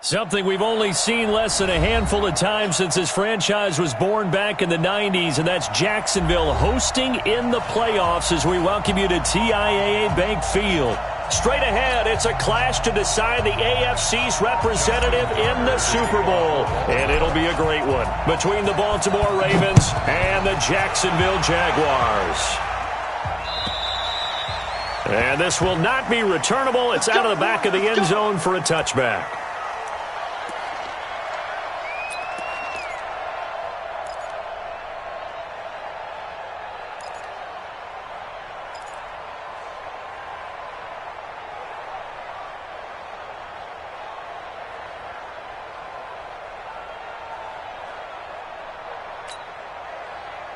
Something we've only seen less than a handful of times since this franchise was born back in the 90s, and that's Jacksonville hosting in the playoffs as we welcome you to TIAA Bank Field. Straight ahead, it's a clash to decide the AFC's representative in the Super Bowl, and it'll be a great one between the Baltimore Ravens and the Jacksonville Jaguars. And this will not be returnable. It's out of the back of the end zone for a touchback.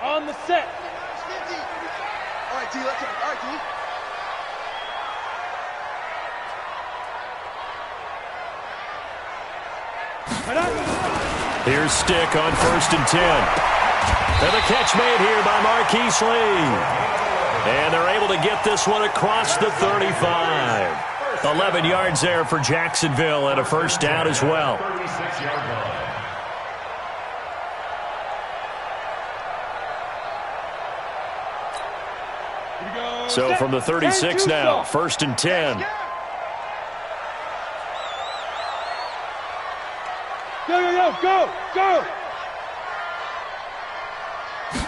On the set. All right, T, let's go. All right, T. Here's Stick on 1st and 10. And the catch made here by Marquise Lee. And they're able to get this one across the 35. 11 yards there for Jacksonville and a first down as well. So from the 36 now, 1st and 10. Go.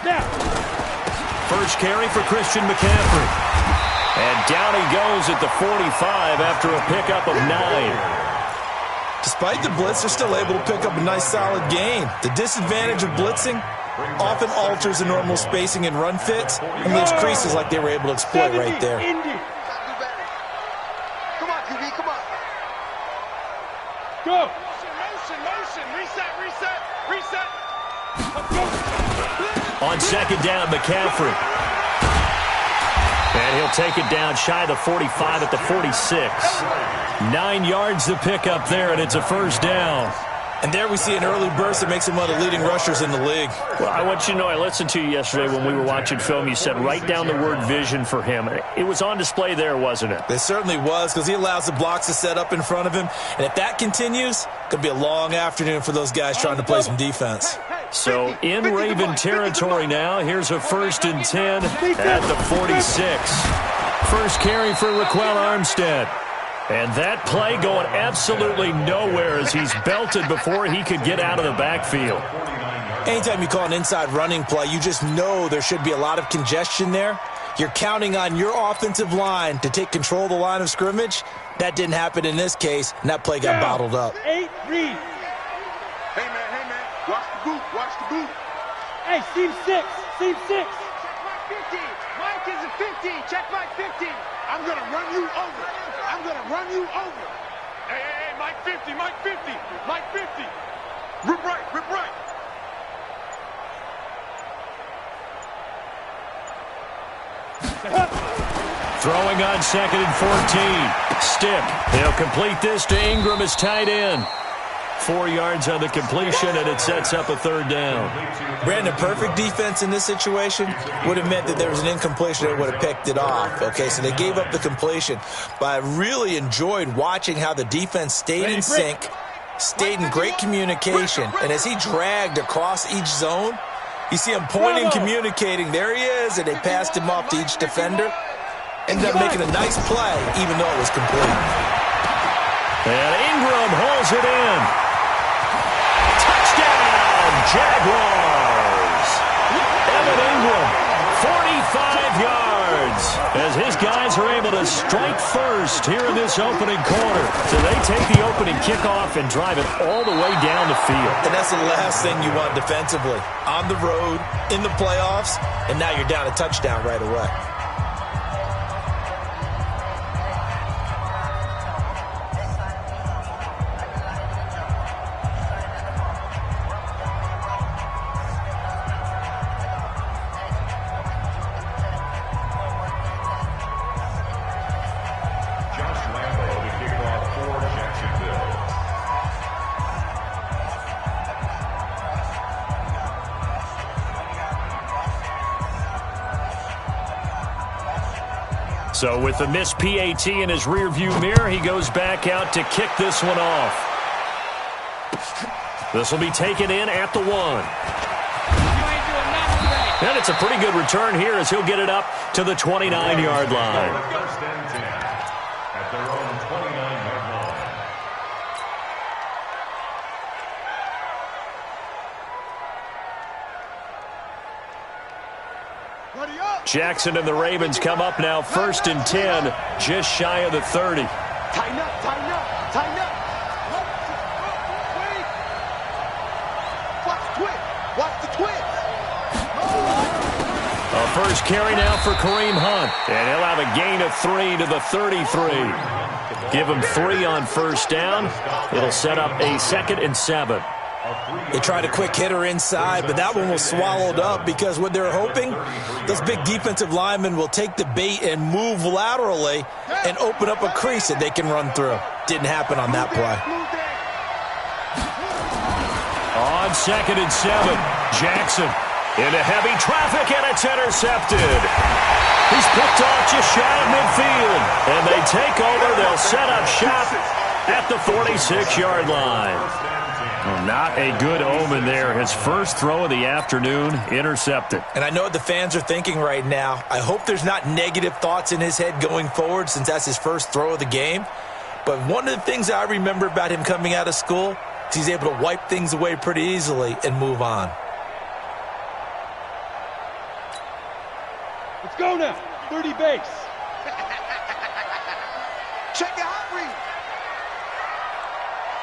Now. First carry for Christian McCaffrey. And down he goes at the 45 after a pickup of 9. Despite the blitz, they're still able to pick up a nice solid gain. The disadvantage of blitzing often alters the normal spacing and run fits and leaves creases like they were able to exploit right there. Come on, QB, come on. Go. Motion. Reset. On 2nd down, McCaffrey. And he'll take it down shy of the 45 at the 46. 9 yards to pick up there, and it's a first down. And there we see an early burst that makes him one of the leading rushers in the league. Well, I want you to know, I listened to you yesterday when we were watching film. You said write down the word vision for him. It was on display there, wasn't it? It certainly was, because he allows the blocks to set up in front of him. And if that continues, it could be a long afternoon for those guys trying to play some defense. So in Raven territory now, here's a 1st and 10 at the 46. First carry for Raquel Armstead. And that play going absolutely nowhere as he's belted before he could get out of the backfield. Anytime you call an inside running play, you just know there should be a lot of congestion there. You're counting on your offensive line to take control of the line of scrimmage. That didn't happen in this case, and that play got bottled up. 8 read. Hey, man. Watch the boot. Hey, seam 6. Check my 50. Mike is a 50. Check my 50. I'm going to run you over. Hey, Mike 50. Rip right. Throwing on 2nd and 14. Stick. He'll complete this to Ingram as tight end. 4 yards on the completion, and it sets up a 3rd down. Brandon, perfect defense in this situation would have meant that there was an incompletion that would have picked it off. Okay, so they gave up the completion. But I really enjoyed watching how the defense stayed in sync, stayed in great communication. And as he dragged across each zone, you see him pointing, communicating. There he is, and they passed him off to each defender. Ended up making a nice play, even though it was complete. And Ingram holds it in. Jaguars. Evan Ingram, 45 yards, as his guys are able to strike first here in this opening quarter. So they take the opening kickoff and drive it all the way down the field. And that's the last thing you want defensively. On the road, in the playoffs, and now you're down a touchdown right away. So with the missed PAT in his rearview mirror, he goes back out to kick this one off. This will be taken in at the 1. And it's a pretty good return here as he'll get it up to the 29-yard line. Jackson and the Ravens come up now 1st and 10, just shy of the 30. Tighten up, tighten up, tighten up. Watch the twist. Watch the twist. A first carry now for Kareem Hunt. And he'll have a gain of 3 to the 33. Give him 3 on first down. It'll set up a 2nd and 7. They tried a quick hitter inside, but that one was swallowed up because what they're hoping, those big defensive linemen will take the bait and move laterally and open up a crease that they can run through. Didn't happen on that play. On 2nd and 7, Jackson into heavy traffic, and it's intercepted. He's picked off just shy of midfield, and they take over. They'll set up shop at the 46-yard line. Well, not a good omen there. His first throw of the afternoon intercepted. And I know what the fans are thinking right now. I hope there's not negative thoughts in his head going forward since that's his first throw of the game. But one of the things I remember about him coming out of school is he's able to wipe things away pretty easily and move on. Let's go now. 30 base. Check the hot read.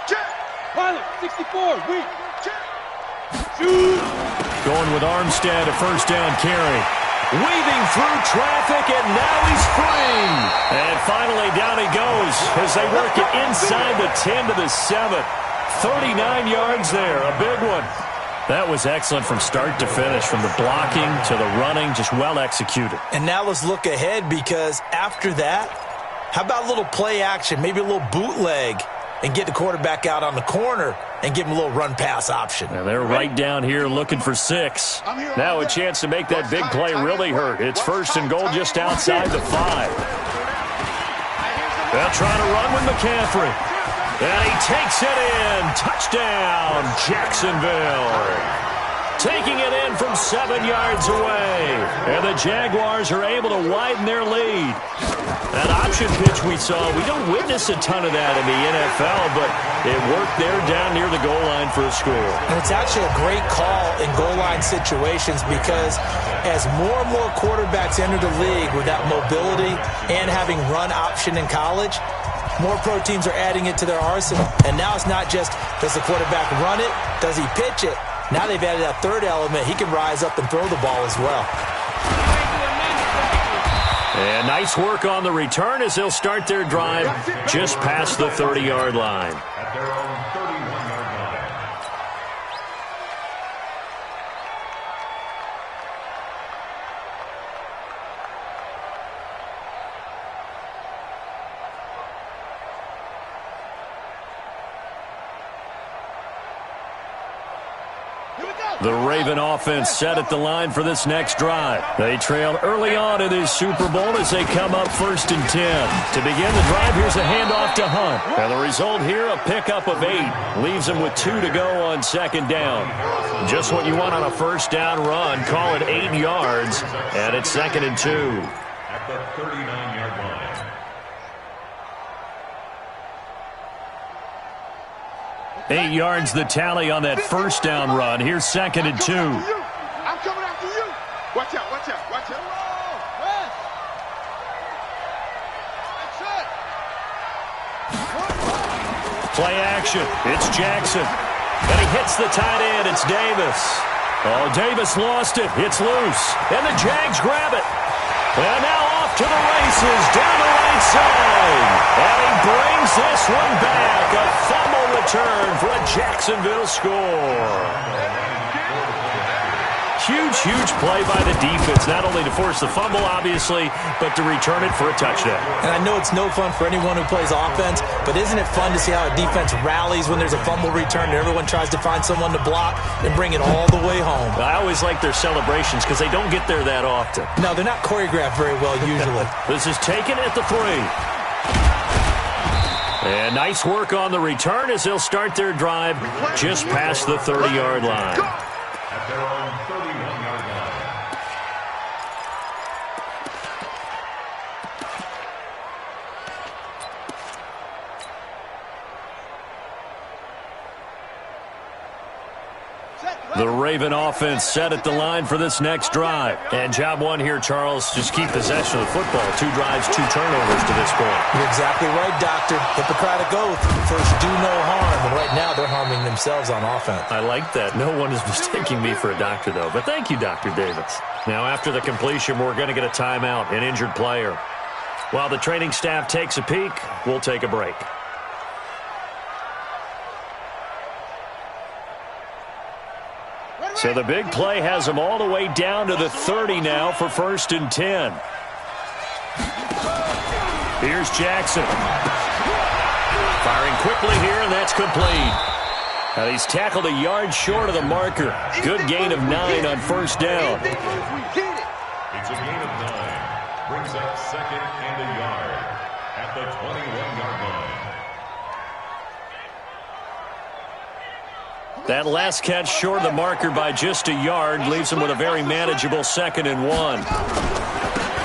Check. Pilot, 64, weak. Check. Shoot. Going with Armstead, a first down carry. Weaving through traffic, and now he's free. And finally, down he goes as they work it inside the 10 to the 7. 39 yards there, a big one. That was excellent from start to finish, from the blocking to the running, just well executed. And now let's look ahead, because after that, how about a little play action, maybe a little bootleg, and get the quarterback out on the corner and give him a little run-pass option. And they're right down here looking for 6. Now a chance to make that big play really hurt. It's 1st and goal just outside the 5. They'll try to run with McCaffrey. And he takes it in. Touchdown, Jacksonville. Taking it in from 7 yards away. And the Jaguars are able to widen their lead. That option pitch we saw, we don't witness a ton of that in the NFL, but it worked there down near the goal line for a score. And it's actually a great call in goal line situations, because as more and more quarterbacks enter the league with that mobility and having run option in college, more pro teams are adding it to their arsenal. And now it's not just, does the quarterback run it? Does he pitch it? Now they've added that third element. He can rise up and throw the ball as well. And nice work on the return as they'll start their drive just past the 30-yard line. At their own 31-yard line. The Raven offense set at the line for this next drive. They trailed early on in this Super Bowl as they come up 1st and 10. To begin the drive, here's a handoff to Hunt. And the result here, a pickup of 8. Leaves them with 2 to go on 2nd down. Just what you want on a first down run. Call it 8 yards. And it's 2nd and 2. At the 39-yard line. 8 yards the tally on that first down run. Here's 2nd and 2. I'm coming after you. Watch out, watch out, watch out. Play action. It's Jackson. And he hits the tight end. It's Davis. Oh, Davis lost it. It's loose. And the Jags grab it. And now off to the races down the right side. And he brings this one back. A fumble return for a Jacksonville score. Huge, huge play by the defense, not only to force the fumble, obviously, but to return it for a touchdown. And I know it's no fun for anyone who plays offense, but isn't it fun to see how a defense rallies when there's a fumble return and everyone tries to find someone to block and bring it all the way home? I always like their celebrations because they don't get there that often. No, they're not choreographed very well usually. This is taken at the 3. And nice work on the return as they'll start their drive just past the 30-yard line. At their own 31-yard line. The Raven offense set at the line for this next drive. And job one here, Charles, just keep possession of the football. 2 drives, 2 turnovers to this point. You're exactly right, Doctor. Hippocratic oath. First, do no harm. And right now, they're harming themselves on offense. I like that. No one is mistaking me for a doctor, though. But thank you, Dr. Davis. Now, after the completion, we're going to get a timeout, an injured player. While the training staff takes a peek, we'll take a break. So the big play has them all the way down to the 30 now for 1st and 10. Here's Jackson. Firing quickly here, and that's complete. Now he's tackled a yard short of the marker. Good gain of 9 on 1st down. It's a gain of 9. Brings up 2nd and a yard at the 21-yard line. That last catch short of the marker by just a yard leaves him with a very manageable 2nd and 1.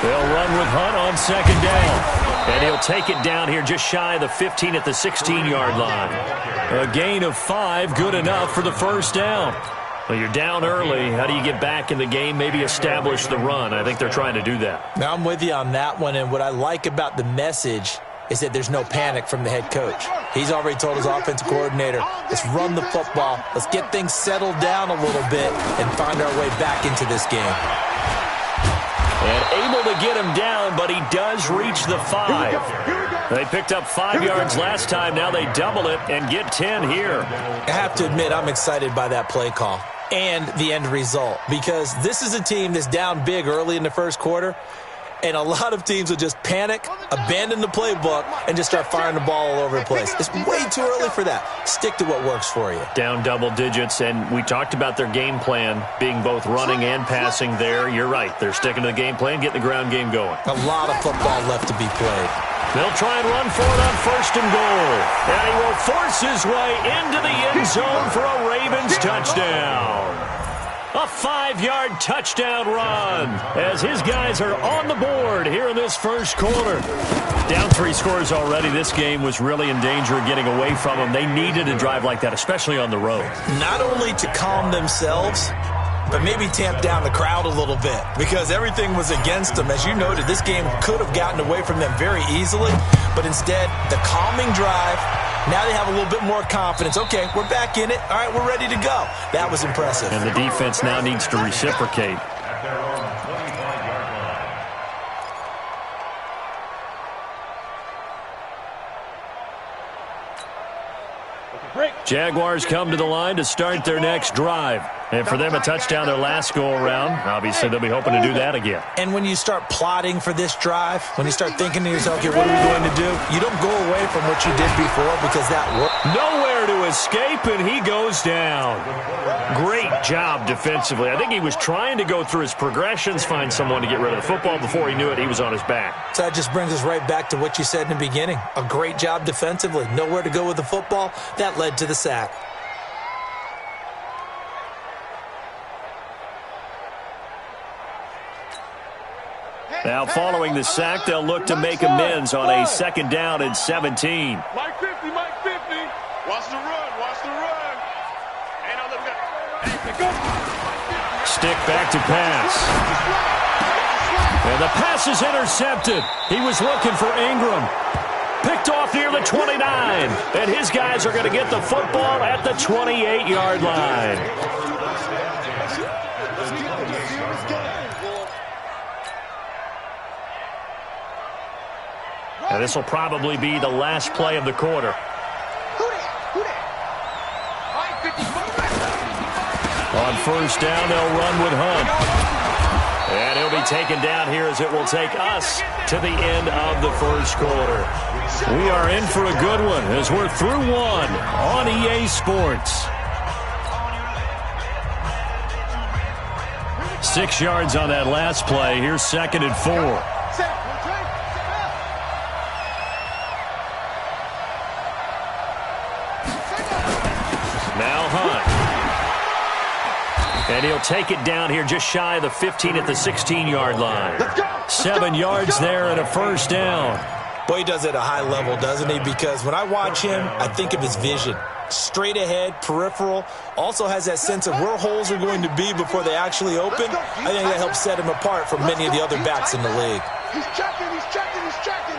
They'll run with Hunt on 2nd down. And he'll take it down here just shy of the 15 at the 16-yard line. A gain of 5, good enough for the 1st down. Well, you're down early. How do you get back in the game? Maybe establish the run. I think they're trying to do that. Now, I'm with you on that one, and what I like about the message is that there's no panic from the head coach. He's already told his offensive coordinator, let's run the football, let's get things settled down a little bit and find our way back into this game. And able to get him down, but he does reach the 5. They picked up 5 yards last time. Now they double it and get 10 here. I have to admit, I'm excited by that play call and the end result, because this is a team that's down big early in the first quarter. And a lot of teams will just panic, abandon the playbook, and just start firing the ball all over the place. It's way too early for that. Stick to what works for you. Down double digits, and we talked about their game plan being both running and passing there. You're right. They're sticking to the game plan, getting the ground game going. A lot of football left to be played. They'll try and run for it on 1st and goal. And he will force his way into the end zone for a Ravens touchdown. A 5-yard touchdown run as his guys are on the board here in this first quarter. Down 3 scores already. This game was really in danger of getting away from them. They needed a drive like that, especially on the road. Not only to calm themselves, but maybe tamp down the crowd a little bit, because everything was against them. As you noted, this game could have gotten away from them very easily, but instead, the calming drive. Now they have a little bit more confidence. Okay, we're back in it. All right, we're ready to go. That was impressive. And the defense now needs to reciprocate. At their own 25-yard line. Jaguars come to the line to start their next drive. And for them, a touchdown their last go-around. Obviously, they'll be hoping to do that again. And when you start plotting for this drive, when you start thinking to yourself, okay, what are we going to do? You don't go away from what you did before, because that worked. Nowhere to escape, and he goes down. Great job defensively. I think he was trying to go through his progressions, find someone to get rid of the football. Before he knew it, he was on his back. So that just brings us right back to what you said in the beginning. A great job defensively. Nowhere to go with the football. That led to the sack. Now, following the sack, they'll look to make amends on a 2nd down and 17. Mike 50, Mike 50. Watch the run, watch the run. Ain't no looking at. Hey, pick up. Stick back to pass. And the pass is intercepted. He was looking for Ingram. Picked off near the 29. And his guys are going to get the football at the 28-yard line. Now, this will probably be the last play of the quarter. On 1st down, they'll run with Hunt. And he'll be taken down here as it will take us to the end of the first quarter. We are in for a good one as we're through one on EA Sports. 6 yards on that last play. Here's 2nd and 4. And he'll take it down here just shy of the 15 at the 16-yard line. 7 yards there and a first down. Boy, he does it at a high level, doesn't he? Because when I watch him, I think of his vision. Straight ahead, peripheral, also has that sense of where holes are going to be before they actually open. I think that helps set him apart from many of the other backs in the league. He's checking, he's checking, he's checking.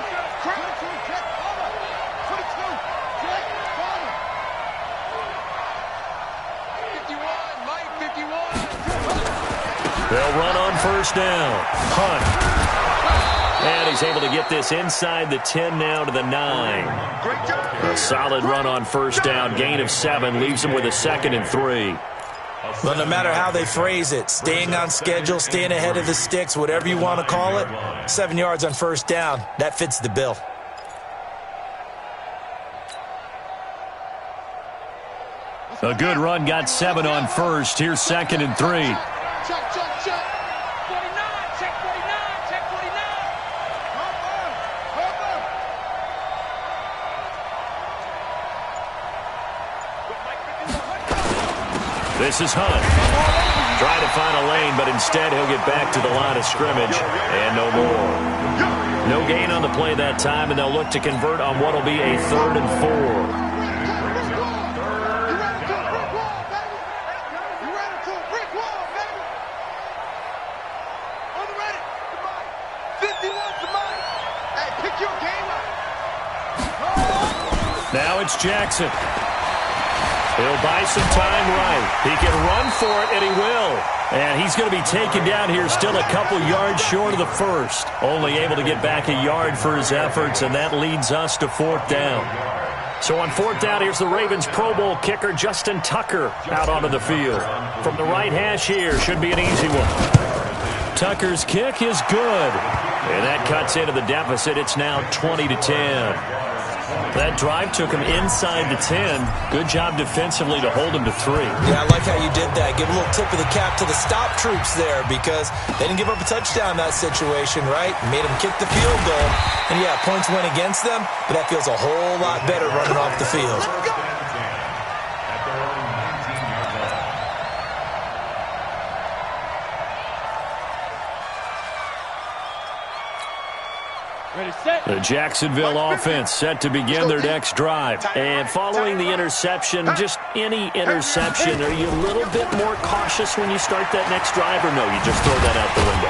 They'll run on first down. Hunt. And he's able to get this inside the 10 now to the 9. A solid run on first down. Gain of 7 leaves him with a 2nd and 3. Well, no matter how they phrase it, staying on schedule, staying ahead of the sticks, whatever you want to call it, 7 yards on first down, that fits the bill. A good run got 7 on first. Here's 2nd and 3. Check, check, check. 49, check 49, check 49. This is Hunt. Trying to find a lane, but instead he'll get back to the line of scrimmage. And no more. No gain on the play that time, and they'll look to convert on what will be a 3rd and 4. Now it's Jackson. He'll buy some time right. He can run for it, and he will. And he's going to be taken down here still a couple yards short of the first. Only able to get back a yard for his efforts, and that leads us to 4th down. So on 4th down, here's the Ravens Pro Bowl kicker, Justin Tucker, out onto the field. From the right hash here, should be an easy one. Tucker's kick is good. And that cuts into the deficit. It's now 20-10. That drive took him inside the 10. Good job defensively to hold him to 3. Yeah, I like how you did that. Give a little tip of the cap to the stop troops there because they didn't give up a touchdown in that situation, right? Made them kick the field goal. And, yeah, points went against them, but that feels a whole lot better running off the field. The Jacksonville offense set to begin their next drive. And following the interception, just any interception, are you a little bit more cautious when you start that next drive, or no, you just throw that out the window?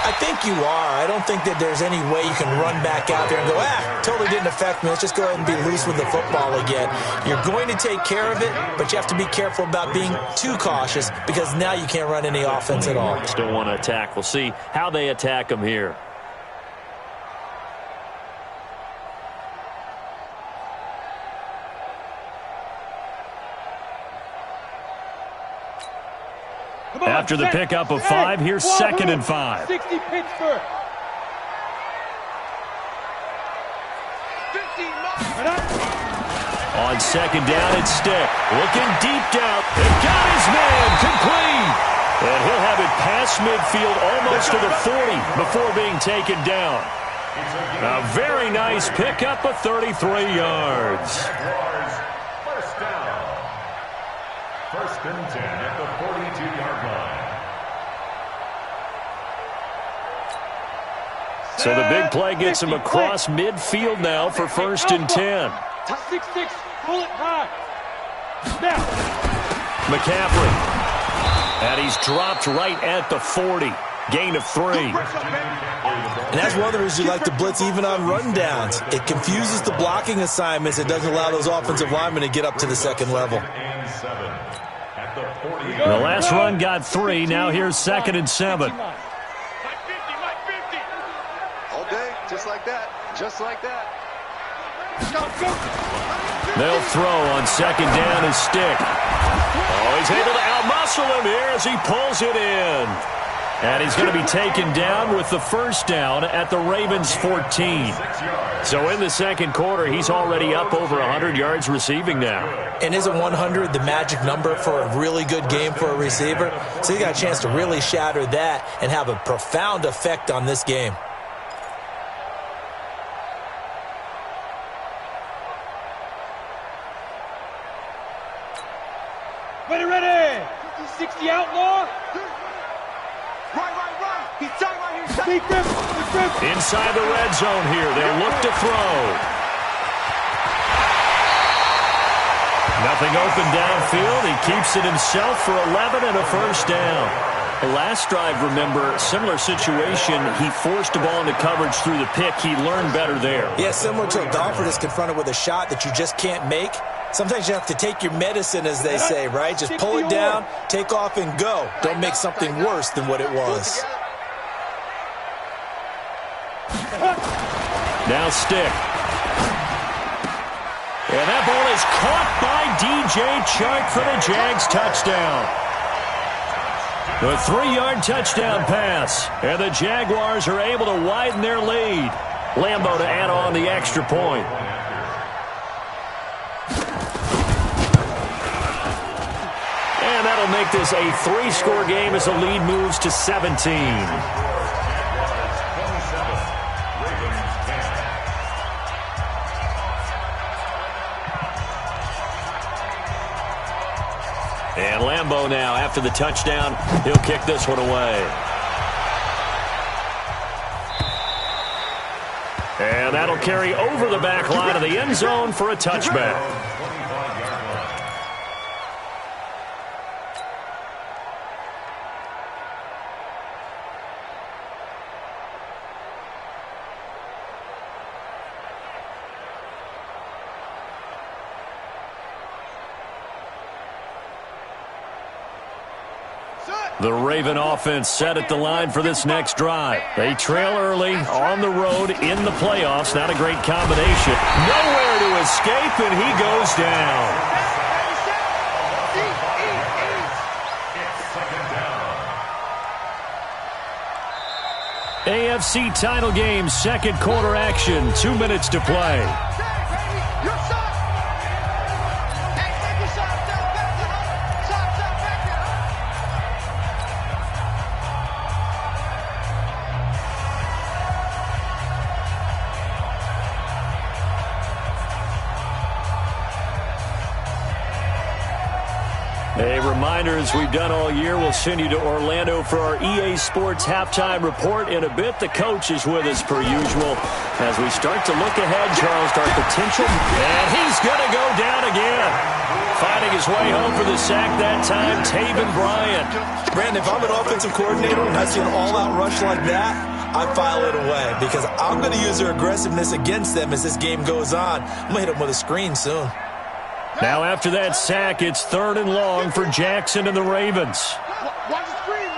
I think you are. I don't think that there's any way you can run back out there and go, totally didn't affect me. Let's just go ahead and be loose with the football again. You're going to take care of it, but you have to be careful about being too cautious because now you can't run any offense at all. Still want to attack. We'll see how they attack them here. After the pickup of 5, here's 2nd and 5. 60 Pittsburgh. On 2nd down, it's Stick. Looking deep down. And got his man complete. And he'll have it past midfield almost to the 40 before being taken down. A very nice pickup of 33 yards. First down. 1st and 10 at the 42-yard line. So the big play gets him across midfield now for 1st and 10. 6-6, pull it high. Now. McCaffrey. And he's dropped right at the 40. Gain of 3. And that's one of the reasons you like to blitz even on rundowns. It confuses the blocking assignments. It doesn't allow those offensive linemen to get up to the 2nd level. The last run got 3. Now here's 2nd and 7. All day, just like that. Just like that. They'll throw on 2nd down and Stick. Oh, he's able to outmuscle him here as he pulls it in. And he's going to be taken down with the 1st down at the Ravens' 14. So in the 2nd quarter, he's already up over 100 yards receiving now. And isn't 100 the magic number for a really good game for a receiver? So he got a chance to really shatter that and have a profound effect on this game. Ready, ready. 60 out. more. Right. He's tight right here. He's tight. Inside the red zone here. They'll look to throw. Nothing open downfield. He keeps it himself for 11 and a first down. The last drive, remember, similar situation. He forced the ball into coverage through the pick. He learned better there. Yeah, similar to a golfer that's confronted with a shot that you just can't make. Sometimes you have to take your medicine, as they say, right? Just pull it down, take off, and go. Don't make something worse than what it was. Now stick. And that ball is caught by DJ Chark for the Jags touchdown. The 3-yard touchdown pass. And the Jaguars are able to widen their lead. Lambeau to add on the extra point. And that'll make this a 3-score game as the lead moves to 17. And Lambeau now, after the touchdown, he'll kick this one away. And that'll carry over the back line of the end zone for a touchback. The Raven offense set at the line for this next drive. They trail early on the road in the playoffs. Not a great combination. Nowhere to escape, and he goes down. AFC title game, second quarter action. 2 minutes to play. A reminder, as we've done all year, we'll send you to Orlando for our EA Sports halftime report in a bit. The coach is with us per usual. As we start to look ahead, Charles, our potential, and he's going to go down again. Finding his way home for the sack that time, Taven Bryan. Brandon, if I'm an offensive coordinator and I see an all-out rush like that, I file it away because I'm going to use their aggressiveness against them as this game goes on. I'm going to hit them with a screen soon. Now after that sack, it's 3rd and long for Jackson and the Ravens. Watch the screen.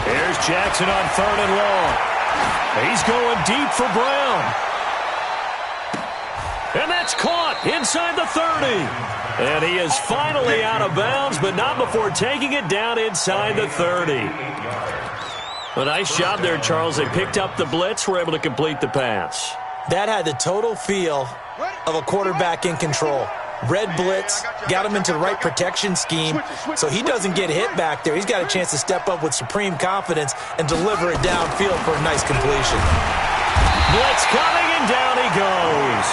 Here's Jackson on 3rd and long. He's going deep for Brown. And that's caught inside the 30. And he is finally out of bounds, but not before taking it down inside the 30. A nice job there, Charles. They picked up the blitz, were able to complete the pass. That had the total feel of a quarterback in control. Red blitz, got him into the right protection scheme, so he doesn't get hit back there. He's got a chance to step up with supreme confidence and deliver it downfield for a nice completion. Blitz coming, and down he goes.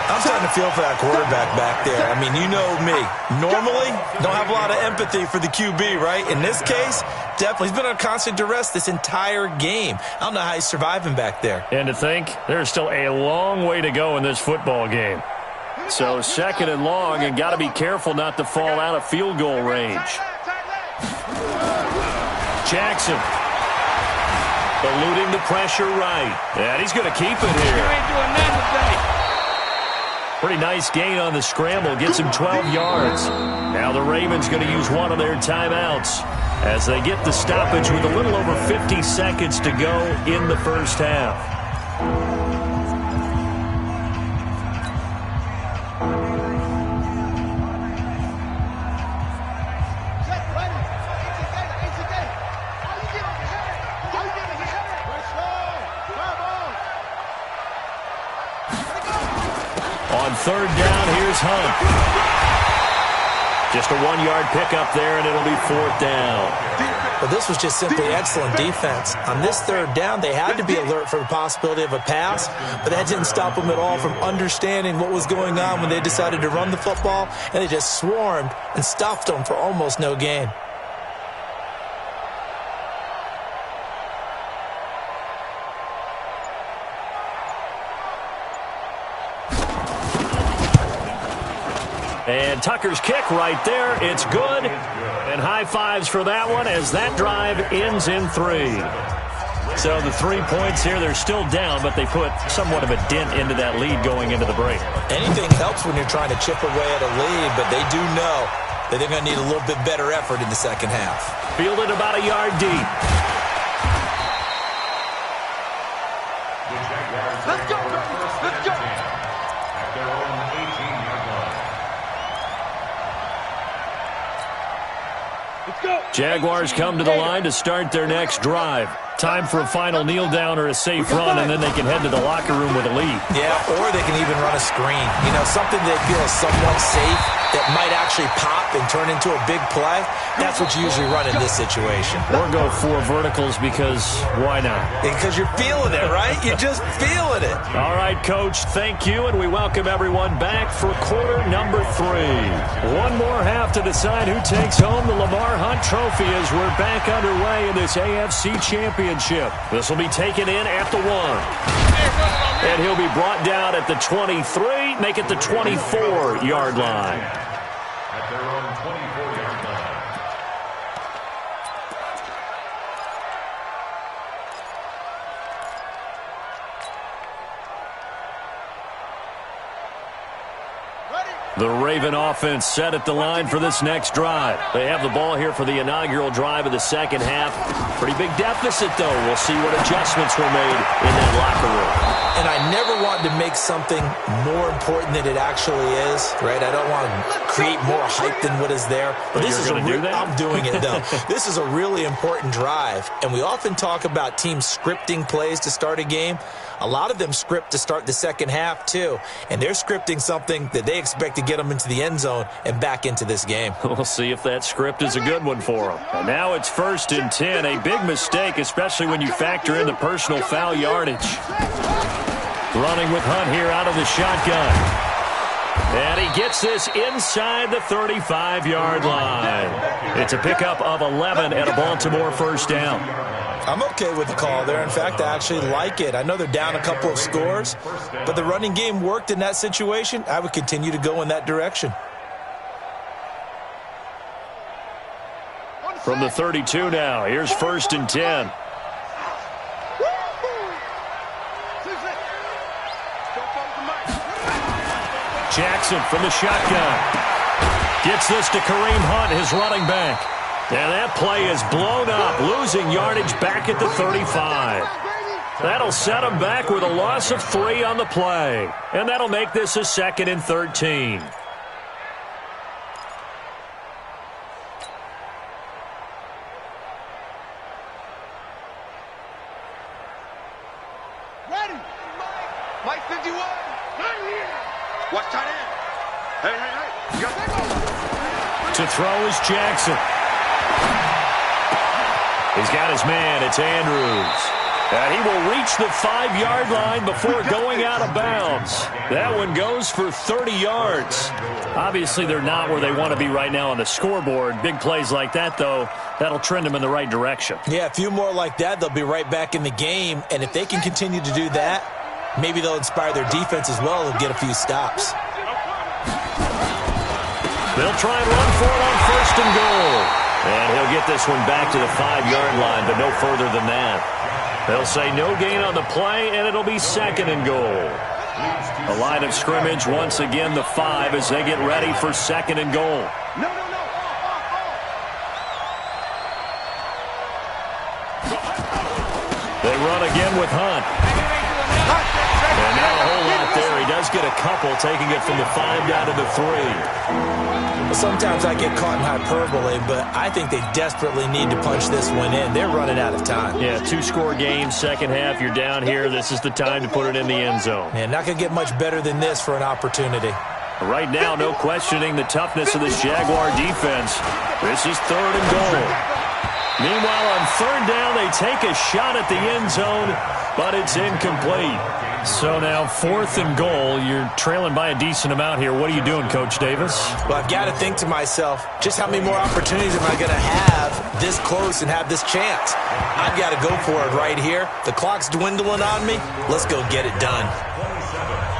I'm starting to feel for that quarterback back there. I mean, you know me. Normally, don't have a lot of empathy for the QB, right? In this case, definitely. He's been under constant duress this entire game. I don't know how he's surviving back there. And to think, there's still a long way to go in this football game. So 2nd and long, and got to be careful not to fall out of field goal range. Jackson eluding the pressure right. And he's going to keep it here. You ain't doing nothing today. Pretty nice gain on the scramble. Gets him 12 yards. Now the Ravens going to use one of their timeouts as they get the stoppage with a little over 50 seconds to go in the first half. On 3rd down, here's Hunt. Just a 1-yard pickup there, and it'll be 4th down. But this was just simply excellent defense. On this third down, they had to be alert for the possibility of a pass, but that didn't stop them at all from understanding what was going on when they decided to run the football, and they just swarmed and stuffed them for almost no gain. And Tucker's kick right there. It's good. And high fives for that one as that drive ends in 3. So the 3 points here, they're still down, but they put somewhat of a dent into that lead going into the break. Anything helps when you're trying to chip away at a lead, but they do know that they're going to need a little bit better effort in the second half. Fielded about a yard deep. Let's go, baby. Let's go. At their own 18-yard line. Let's go. Jaguars come to the line to start their next drive. Time for a final kneel down or a safe run, and then they can head to the locker room with a lead. Yeah, or they can even run a screen. You know, something they feel is somewhat safe that might actually pop and turn into a big play. That's what you usually run in this situation. Or go 4 verticals because why not? Because you're feeling it, right? You're just feeling it. All right, Coach, thank you, and we welcome everyone back for quarter number 3. One more half to decide who takes home the Lamar Hunt Trophy as we're back underway in this AFC Championship. This will be taken in at the 1. And he'll be brought down at the 23, make it the 24-yard line. At their own 24-yard line. The Raven offense set at the line for this next drive. They have the ball here for the inaugural drive of the second half. Pretty big deficit, though. We'll see what adjustments were made in that locker room. And I never want to make something more important than it actually is, right? I don't want to create more hype than what is there. But this is I'm doing it, though. This is a really important drive. And we often talk about teams scripting plays to start a game. A lot of them script to start the second half, too. And they're scripting something that they expect to get them into the end zone and back into this game. We'll see if that script is a good one for them. And now it's 1st and 10. A big mistake, especially when you factor in the personal foul yardage. Running with Hunt here out of the shotgun. And he gets this inside the 35-yard line. It's a pickup of 11 and a Baltimore first down. I'm okay with the call there. In fact, I actually like it. I know they're down a couple of scores, but the running game worked in that situation. I would continue to go in that direction. From the 32 now, here's 1st and 10. Jackson from the shotgun. Gets this to Kareem Hunt, his running back. And that play is blown up, losing yardage back at the 35. That'll set him back with a loss of 3 on the play. And that'll make this a 2nd and 13. Ready. Mike 51. Right here. Watch tight end. Hey. You got that? To throw is Jackson. He's got his man. It's Andrews. And he will reach the 5-yard line before going out of bounds. That one goes for 30 yards. Obviously, they're not where they want to be right now on the scoreboard. Big plays like that, though, that'll trend them in the right direction. Yeah, a few more like that, they'll be right back in the game. And if they can continue to do that, maybe they'll inspire their defense as well and get a few stops. They'll try and run for it on 1st and goal. And he'll get this one back to the 5-yard line, but no further than that. They'll say no gain on the play, and it'll be 2nd and goal. A line of scrimmage, once again, the 5 as they get ready for 2nd and goal. No. They run again with Hunt. And not a whole lot there. He does get a couple, taking it from the 5 down to the 3. Sometimes I get caught in hyperbole, but I think they desperately need to punch this one in. They're running out of time. Yeah, 2-score game, second half, you're down here. This is the time to put it in the end zone. Yeah, not going to get much better than this for an opportunity. Right now, no questioning the toughness of this Jaguar defense. This is 3rd and goal. Meanwhile, on third down, they take a shot at the end zone, but it's incomplete. So now 4th and goal. You're trailing by a decent amount here. What are you doing, Coach Davis? Well, I've got to think to myself, just how many more opportunities am I going to have this close and have this chance? I've got to go for it right here. The clock's dwindling on me. Let's go get it done.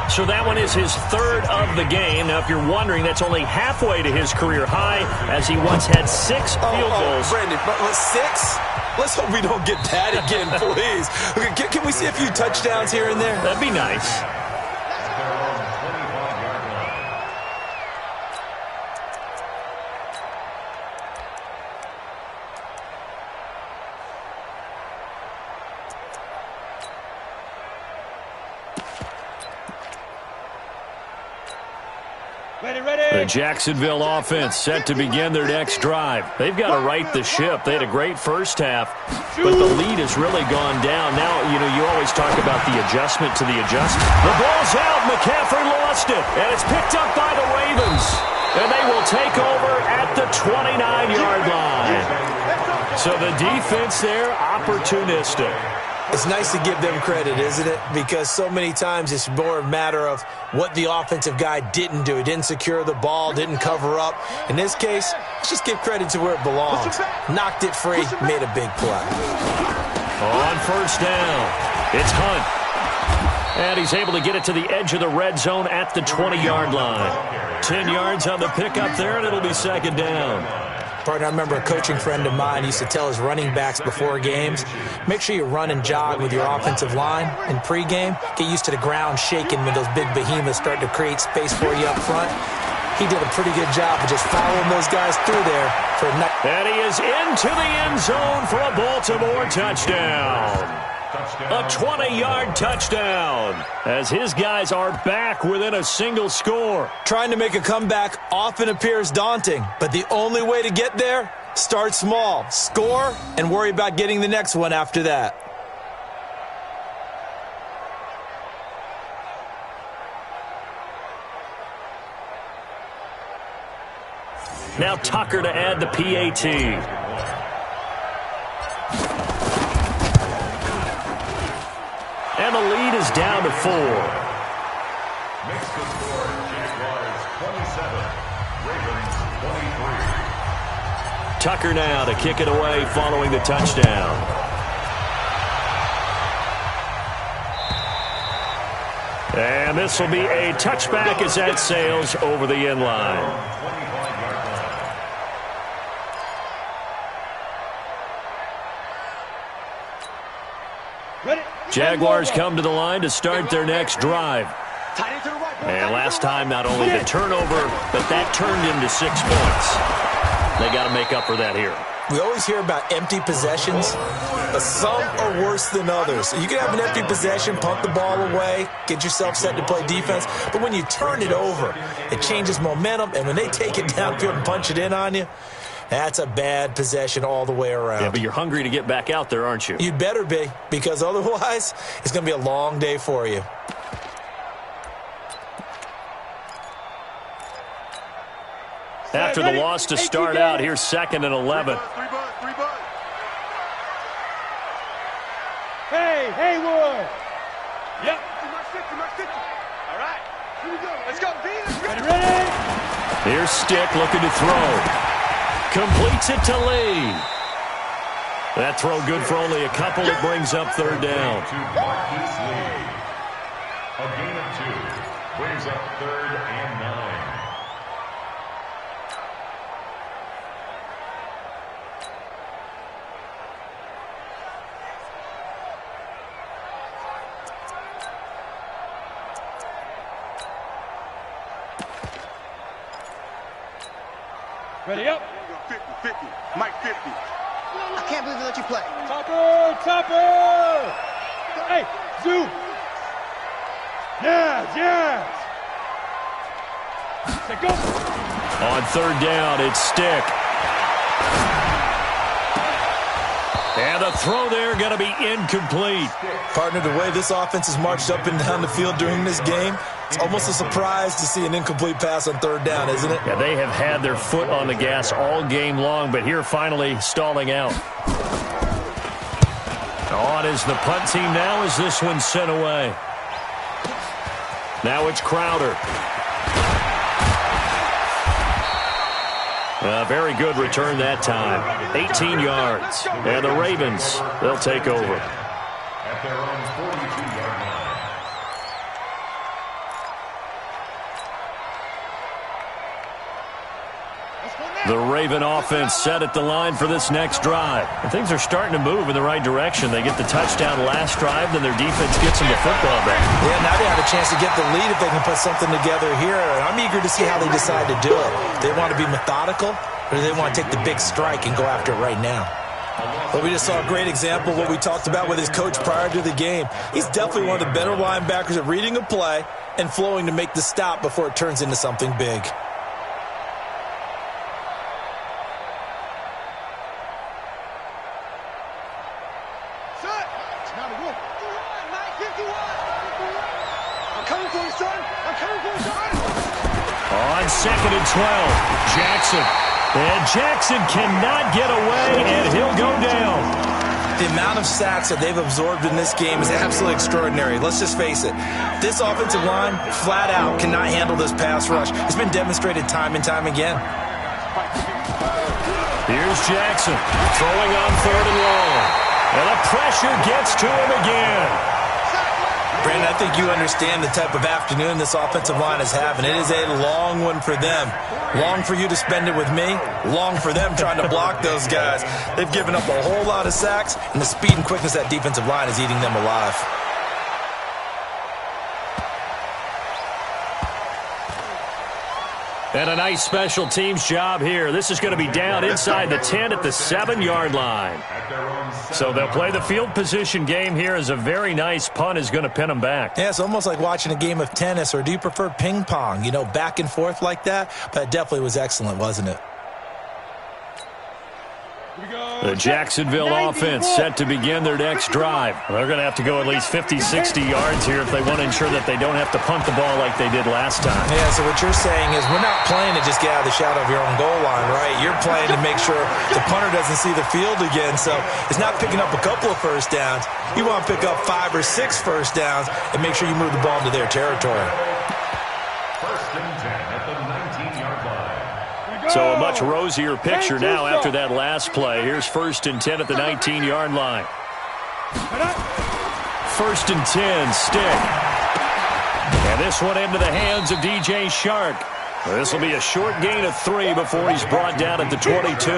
So that one is his 3rd of the game. Now, if you're wondering, that's only halfway to his career high, as he once had 6 field goals. Brandon, 6? Let's hope we don't get that again, please. Okay, can we see a few touchdowns here and there? That'd be nice. The Jacksonville offense set to begin their next drive. They've got to right the ship. They had a great first half, but the lead has really gone down. Now, you always talk about the adjustment to the adjustment. The ball's out. McCaffrey lost it, and it's picked up by the Ravens. And they will take over at the 29-yard line. So the defense there, opportunistic. It's nice to give them credit, isn't it? Because so many times it's more a matter of what the offensive guy didn't do. He didn't secure the ball, didn't cover up. In this case, let's just give credit to where it belongs. Knocked it free, made a big play. On first down, it's Hunt. And he's able to get it to the edge of the red zone at the 20-yard line. 10 yards on the pickup there, and it'll be 2nd down. Partner, I remember a coaching friend of mine used to tell his running backs before games, make sure you run and jog with your offensive line in pregame. Get used to the ground shaking when those big behemoths start to create space for you up front. He did a pretty good job of just following those guys through there for a night. And he is into the end zone for a Baltimore touchdown. A 20-yard touchdown as his guys are back within a single score. Trying to make a comeback often appears daunting, but the only way to get there, start small, score, and worry about getting the next one after that. Now Tucker to add the PAT. And the lead is down to 4. Makes the score Jaguars 27, Ravens 23. Tucker now to kick it away following the touchdown. And this will be a touchback as that sails over the end line. Jaguars come to the line to start their next drive. And last time, not only the turnover, but that turned into 6 points. They got to make up for that here. We always hear about empty possessions, but some are worse than others. You can have an empty possession, punt the ball away, get yourself set to play defense, but when you turn it over, it changes momentum, and when they take it downfield and punch it in on you, that's a bad possession all the way around. Yeah, but you're hungry to get back out there, aren't you? You'd better be, because otherwise, it's going to be a long day for you. After the loss to start out, here's 2nd and 11. Hey, Haywood! Yep. All right. Here we go. Let's go. Ready? Here's Stick looking to throw. Completes it to Lee. That throw good for only a couple. It brings up 3rd down. A gain of 2 brings up 3rd and 9. Ready up. 50, Mike 50. I can't believe they let you play. Topper! Hey, Zoo! Yes! Say go! On 3rd down, it's Stick. And a throw there going to be incomplete. Partner, the way this offense has marched up and down the field during this game, It's almost a surprise to see an incomplete pass on third down, isn't it? Yeah, they have had their foot on the gas all game long, but here finally stalling out. On is the punt team now as this one's sent away. Now it's Crowder. A very good return that time. 18 yards. And the Ravens, they'll take over. At their own 42-yard line. The Raven offense set at the line for this next drive. And things are starting to move in the right direction. They get the touchdown last drive, then their defense gets them the football back. Yeah, now they have a chance to get the lead if they can put something together here. And I'm eager to see how they decide to do it. They want to be methodical, or do they want to take the big strike and go after it right now? Well, we just saw a great example of what we talked about with his coach prior to the game. He's definitely one of the better linebackers at reading a play and flowing to make the stop before it turns into something big. On 2nd and 12, Jackson. And Jackson cannot get away, and he'll go down. The amount of sacks that they've absorbed in this game is absolutely extraordinary. Let's just face it. This offensive line, flat out, cannot handle this pass rush. It's been demonstrated time and time again. Here's Jackson throwing on 3rd and long. And the pressure gets to him again. Brandon, I think you understand the type of afternoon this offensive line is having. It is a long one for them. Long for you to spend it with me. Long for them trying to block those guys. They've given up a whole lot of sacks, and the speed and quickness of that defensive line is eating them alive. And a nice special teams job here. This is going to be down inside the 10 at the 7-yard line. So they'll play the field position game here as a very nice punt is going to pin them back. Yeah, it's almost like watching a game of tennis, or do you prefer ping pong? You know, back and forth like that? But it definitely was excellent, wasn't it? The Jacksonville offense set to begin their next drive. They're going to have to go at least 50, 60 yards here if they want to ensure that they don't have to punt the ball like they did last time. Yeah, so what you're saying is we're not playing to just get out of the shadow of your own goal line, right? You're playing to make sure the punter doesn't see the field again. So it's not picking up a couple of first downs. You want to pick up 5 or 6 first downs and make sure you move the ball into their territory. First and 10 at the 19-yard line. So a much rosier picture now after that last play. Here's 1st and 10 at the 19-yard line. 1st and 10, stick. And this one into the hands of DJ Shark. This will be a short gain of 3 before he's brought down at the 22.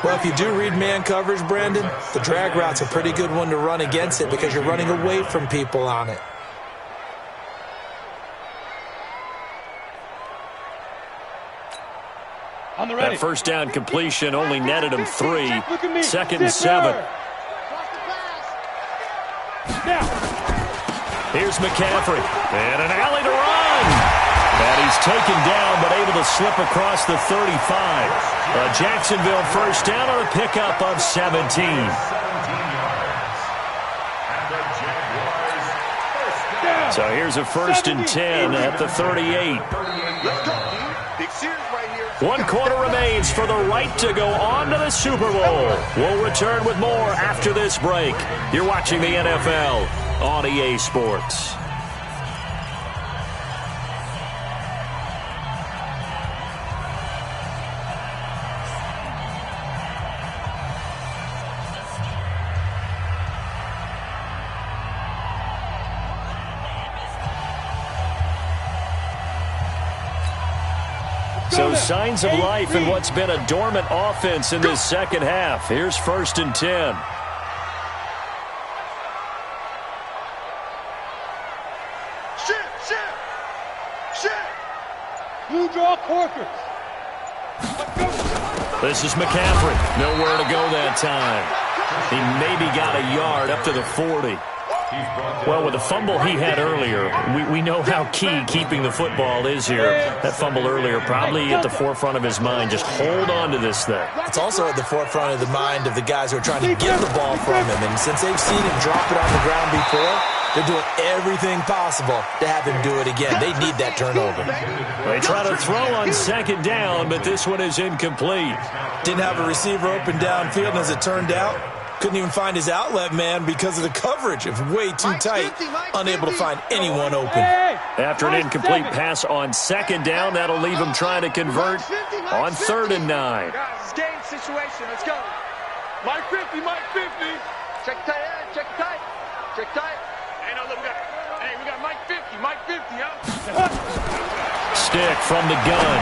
Well, if you do read man coverage, Brandon, the drag route's a pretty good one to run against it because you're running away from people on it. That first down completion only netted him 3. 2nd and 7. Here's McCaffrey. And an alley to run. And he's taken down but able to slip across the 35. A Jacksonville first down on a pickup of 17. So here's a 1st and 10 at the 38. One quarter remains for the right to go on to the Super Bowl. We'll return with more after this break. You're watching the NFL on EA Sports. So signs of life in what's been a dormant offense in this second half. Here's 1st and 10. You draw Corker. This is McCaffrey. Nowhere to go that time. He maybe got a yard up to the 40. Well, with the fumble he had earlier, we know how key keeping the football is here. That fumble earlier probably at the forefront of his mind. Just hold on to this thing. It's also at the forefront of the mind of the guys who are trying to get the ball from him. And since they've seen him drop it on the ground before, They're doing everything possible to have him do it again. They need that turnover. They try to throw on second down, but this one is incomplete. Didn't have a receiver open downfield, and as it turned out, couldn't even find his outlet man because of the coverage. It was way too tight, unable to find anyone open. After an incomplete pass on second down, that'll leave him trying to convert on 3rd and 9. Guys, game situation. Let's go. Mike 50, Mike 50. Check tight end, check tight. Check tight. Hey, no, look, we got Mike 50, Mike 50, huh? Stick from the gun.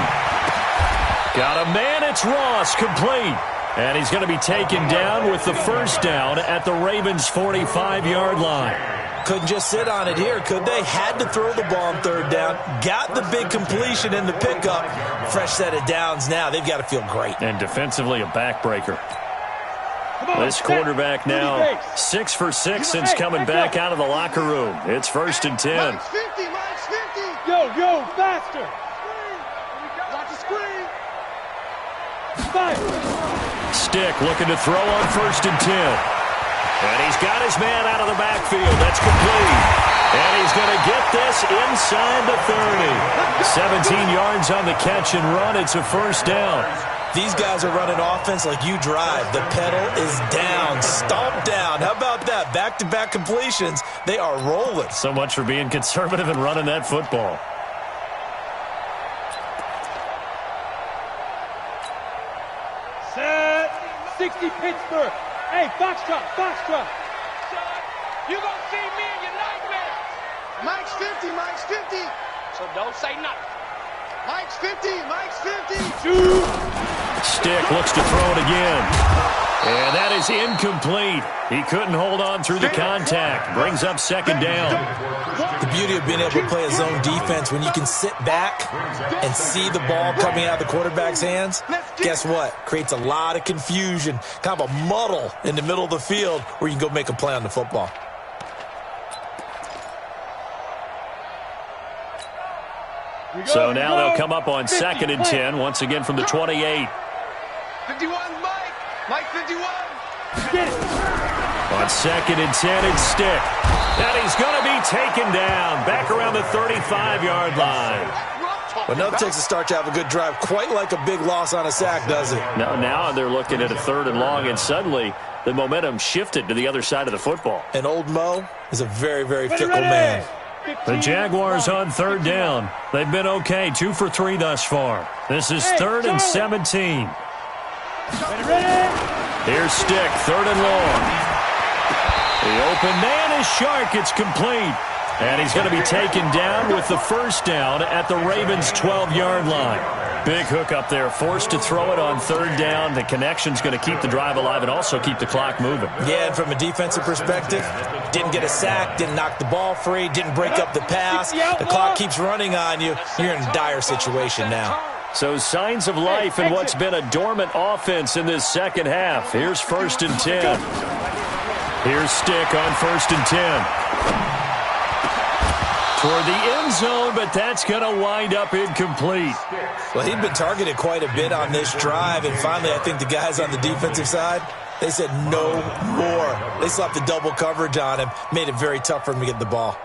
Got a man, it's Ross, complete. And he's going to be taken down with the first down at the Ravens' 45-yard line. Couldn't just sit on it here, could they? Had to throw the ball on 3rd down. Got the big completion in the pickup. Fresh set of downs now. They've got to feel great. And defensively, a backbreaker. This quarterback now 6 for 6 since coming back out of the locker room. It's 1st and 10. Mike's 50, Mike's 50. Yo, faster. Watch the screen. Stick looking to throw on 1st and 10. And he's got his man out of the backfield. That's complete. And he's going to get this inside the 30. 17 yards on the catch and run. It's a first down. These guys are running offense like you drive. The pedal is down, stomped down. How about that? Back-to-back completions. They are rolling. So much for being conservative and running that football. Set. 60 Pittsburgh. Hey, Foxtrot. You gonna see me in your nightmares. Mike's 50, Mike's 50. So don't say nothing. Mike's 50, Mike's 50. Stick looks to throw it again. And that is incomplete. He couldn't hold on through the contact. Brings up 2nd down. The beauty of being able to play a zone defense, when you can sit back and see the ball coming out of the quarterback's hands, guess what? Creates a lot of confusion, kind of a muddle in the middle of the field where you can go make a play on the football. So now they'll come up on 2nd and 10, once again from the 28. 51, Mike. Mike 51. Get it. On 2nd and 10, it's Stick. And he's going to be taken down back around the 35-yard line. But now it takes a start to have a good drive, quite like a big loss on a sack, does it? Now they're looking at a 3rd and long, and suddenly the momentum shifted to the other side of the football. And old Mo is a very, very fickle man. The Jaguars on 3rd down. They've been okay, 2 for 3 thus far. This is 3rd and 17. Here's Stick, 3rd and long. The open man is Shark. It's complete. And he's going to be taken down with the first down at the Ravens' 12-yard line. Big hook up there, forced to throw it on 3rd down. The connection's going to keep the drive alive and also keep the clock moving. Yeah, and from a defensive perspective, didn't get a sack, didn't knock the ball free, didn't break up the pass. The clock keeps running on you. You're in a dire situation now. So signs of life in what's been a dormant offense in this second half. Here's 1st and 10. Here's Stick on 1st and 10. Toward the end zone, but that's going to wind up incomplete. Well, he'd been targeted quite a bit on this drive, and finally I think the guys on the defensive side, they said no more. They slapped the double coverage on him, made it very tough for him to get the ball.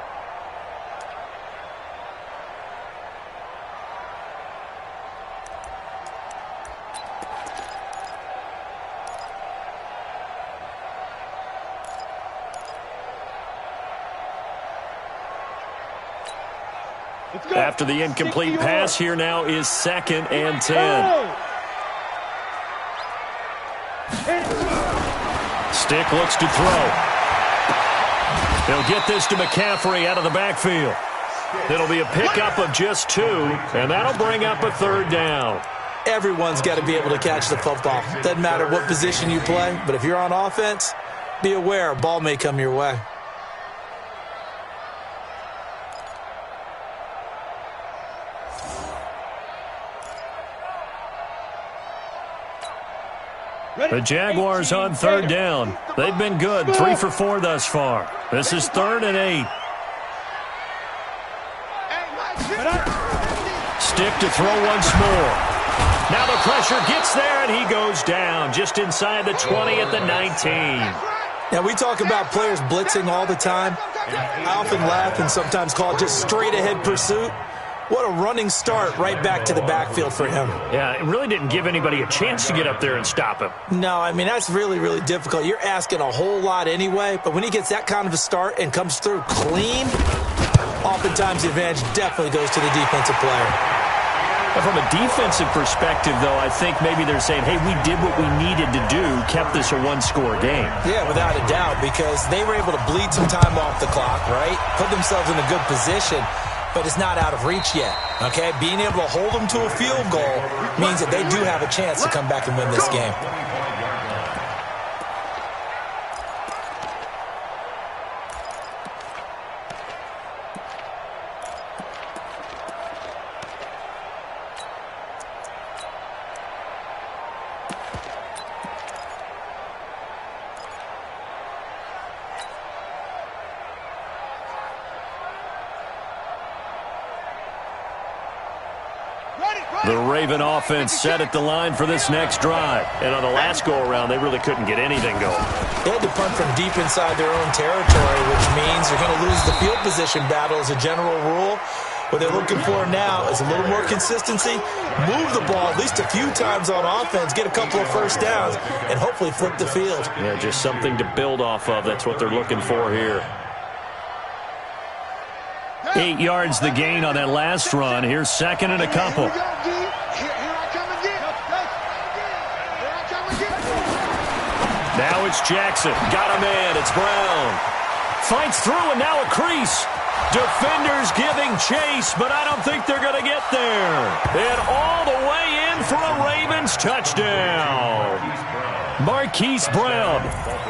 After the incomplete pass, here now is 2nd and 10. Stick looks to throw. They'll get this to McCaffrey out of the backfield. It'll be a pickup of just 2, and that'll bring up a 3rd down. Everyone's got to be able to catch the football. Doesn't matter what position you play, but if you're on offense, be aware a ball may come your way. The Jaguars on 3rd down. They've been good, 3 for 4 thus far. This is 3rd and 8. Stick to throw once more. Now the pressure gets there, and he goes down just inside the 20 at the 19. Now, we talk about players blitzing all the time. I often laugh and sometimes call it just straight-ahead pursuit. What a running start right back to the backfield for him. Yeah, it really didn't give anybody a chance to get up there and stop him. No, I mean, that's really, really difficult. You're asking a whole lot anyway, but when he gets that kind of a start and comes through clean, oftentimes the advantage definitely goes to the defensive player. And from a defensive perspective, though, I think maybe they're saying, hey, we did what we needed to do, kept this a one-score game. Yeah, without a doubt, because they were able to bleed some time off the clock, right? Put themselves in a good position, but it's not out of reach yet, okay? Being able to hold them to a field goal means that they do have a chance to come back and win this game. The Raven offense set at the line for this next drive. And on the last go-around, they really couldn't get anything going. They had to punt from deep inside their own territory, which means they're going to lose the field position battle as a general rule. What they're looking for now is a little more consistency, move the ball at least a few times on offense, get a couple of first downs, and hopefully flip the field. Yeah, just something to build off of. That's what they're looking for here. 8 yards the gain on that last run. Here's second and a couple. Now it's Jackson. Got a man. It's Brown. Fights through and now a crease. Defenders giving chase, but I don't think they're going to get there. And all the way in for a Ravens touchdown. Marquise Brown,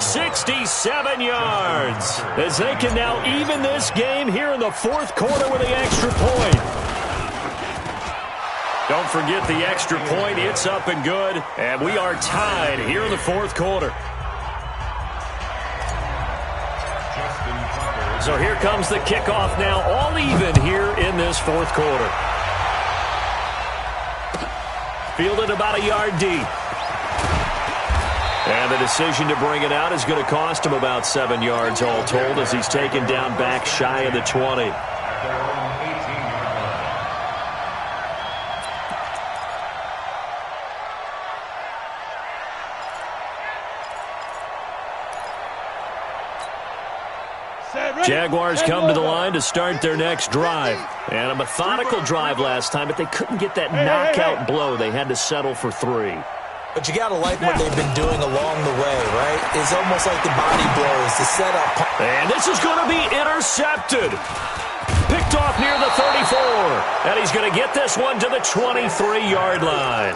67 yards, as they can now even this game here in the fourth quarter with the extra point. Don't forget the extra point. It's up and good, and we are tied here in the fourth quarter. So here comes the kickoff now, all even here in this fourth quarter. Fielded about a yard deep. And the decision to bring it out is going to cost him about 7 yards all told as he's taken down back shy of the 20. Jaguars come to the line to start their next drive. And a methodical drive last time, but they couldn't get that knockout blow. They had to settle for 3. But you got to like what they've been doing along the way, right? It's almost like the body blows, the setup. And this is going to be intercepted. Picked off near the 34. And he's going to get this one to the 23-yard line.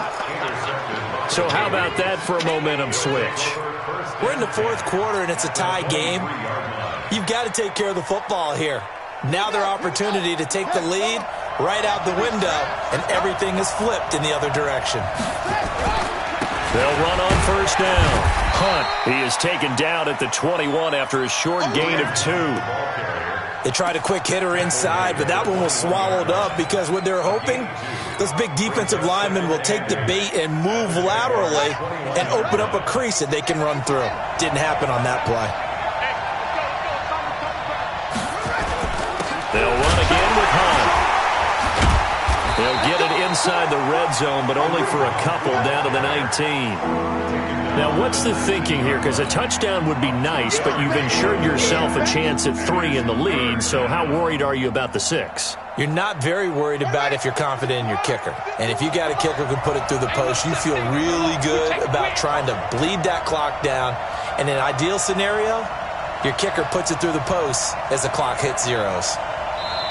So how about that for a momentum switch? We're in the fourth quarter, and it's a tie game. You've got to take care of the football here. Now their opportunity to take the lead right out the window, and everything is flipped in the other direction. They'll run on first down. Hunt, he is taken down at the 21 after a short gain of 2. They tried a quick hitter inside, but that one was swallowed up because what they're hoping, those big defensive linemen will take the bait and move laterally and open up a crease that they can run through. Didn't happen on that play. They'll run again with Hunt. They'll get it inside the red zone, but only for a couple down to the 19. Now, what's the thinking here? Because a touchdown would be nice, but you've ensured yourself a chance at 3 in the lead, so how worried are you about the 6? You're not very worried about if you're confident in your kicker. And if you got a kicker who can put it through the post, you feel really good about trying to bleed that clock down. In an ideal scenario, your kicker puts it through the post as the clock hits zeros.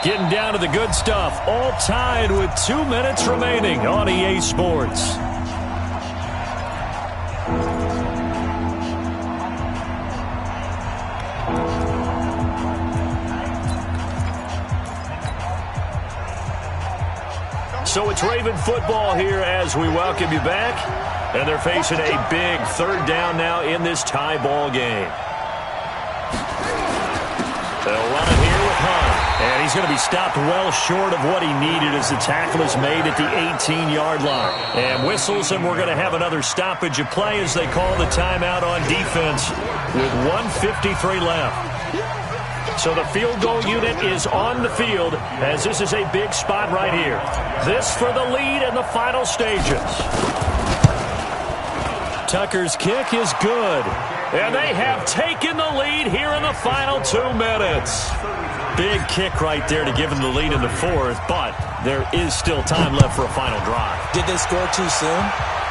Getting down to the good stuff, all tied with 2 minutes remaining on EA Sports. So it's Raven football here as we welcome you back. And they're facing a big third down now in this tie ball game. They'll run it here with Hunt. And he's going to be stopped well short of what he needed as the tackle is made at the 18-yard line. And whistles, and we're going to have another stoppage of play as they call the timeout on defense. with 1:53 left. So the field goal unit is on the field as this is a big spot right here. This for the lead in the final stages. Tucker's kick is good. And they have taken the lead here in the final 2 minutes. Big kick right there to give them the lead in the fourth, but there is still time left for a final drive. Did they score too soon?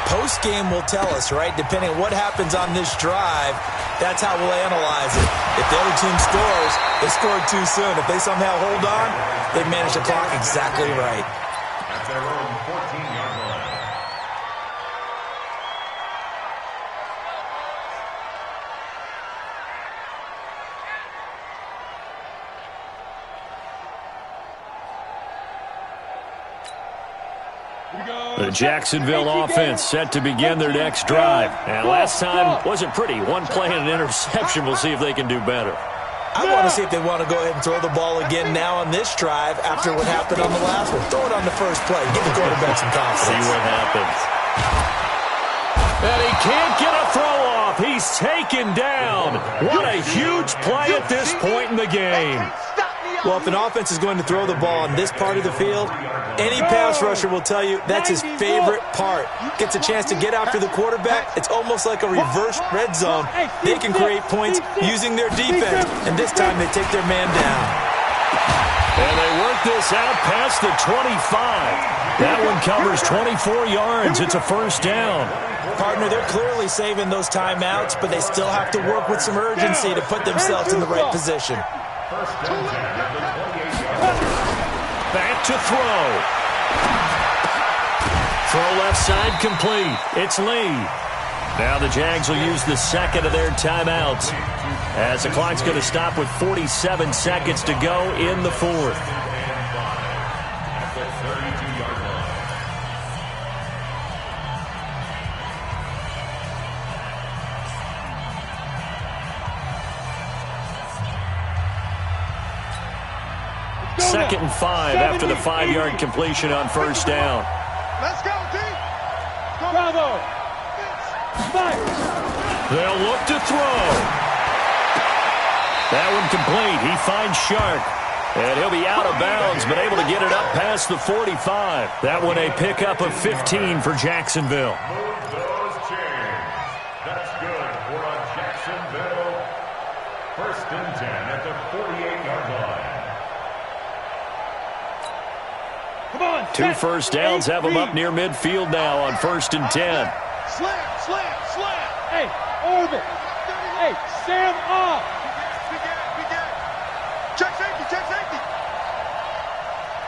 Post-game will tell us, right? Depending on what happens on this drive, that's how we'll analyze it. If the other team scores, they scored too soon. If they somehow hold on, they manage the clock exactly right. At their own 14-yard line. The Jacksonville offense set to begin their next drive. And last time wasn't pretty. One play and an interception. We'll see if they can do better. I want to see if they want to go ahead and throw the ball again now on this drive after what happened on the last one. Throw it on the first play. Give the quarterback some confidence. See what happens. And he can't get a throw off. He's taken down. What a huge play at this point in the game. Well, if an offense is going to throw the ball on this part of the field, any pass rusher will tell you that's his favorite part. Gets a chance to get after the quarterback. It's almost like a reverse red zone. They can create points using their defense, and this time they take their man down. And they work this out past the 25. That one covers 24 yards. It's a first down. Partner, they're clearly saving those timeouts, but they still have to work with some urgency to put themselves in the right position. First and 10 at the 28-yard line. Back to throw. Throw left side complete. It's Lee. Now the Jags will use the second of their timeouts as the clock's going to stop with 47 seconds to go in the fourth. At the 32-yard line. Second and 5 after the 5-yard completion on first down. Let's go, D. Bravo. They'll look to throw. That one complete. He finds Sharp. And he'll be out of bounds, but able to get it up past the 45. That one a pickup of 15 for Jacksonville. Move those chains. That's good for a Jacksonville first and 10 at the 48-yard line. Come on. 2 first downs have them up near midfield now on first and 10. Slam, slam, slam. Hey, orbit. Hey, stand up. We get it. Check safety.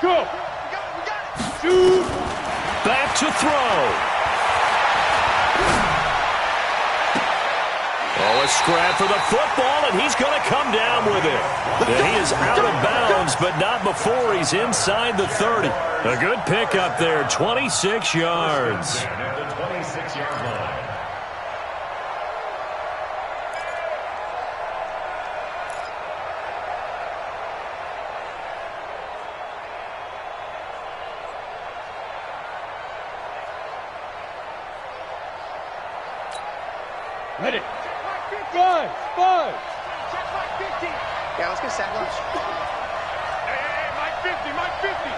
Go. We got it. Shoot. Back to throw. Oh, a scrap for the football, and he's going to come down with it. And he is out of bounds, but not before he's inside the 30. A good pickup there, 26 yards. At the 26-yard line. Ready. Five. Check Mike 50. Yeah, let's get set lunch. Hey, Mike 50. Mike 50.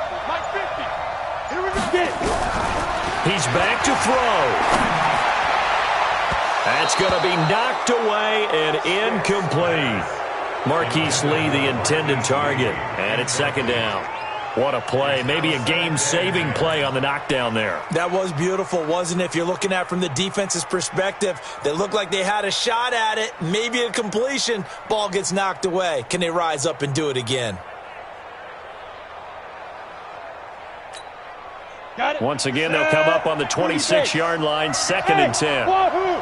Here we go. Get it. He's back to throw. That's going to be knocked away and incomplete. Marquise Lee, the intended target, and it's second down. What a play. Maybe a game-saving play on the knockdown there. That was beautiful, wasn't it? If you're looking at it from the defense's perspective, they looked like they had a shot at it. Maybe a completion. Ball gets knocked away. Can they rise up and do it again? Got it. Once again, they'll come up on the 26-yard line, second and 10. Wahoo.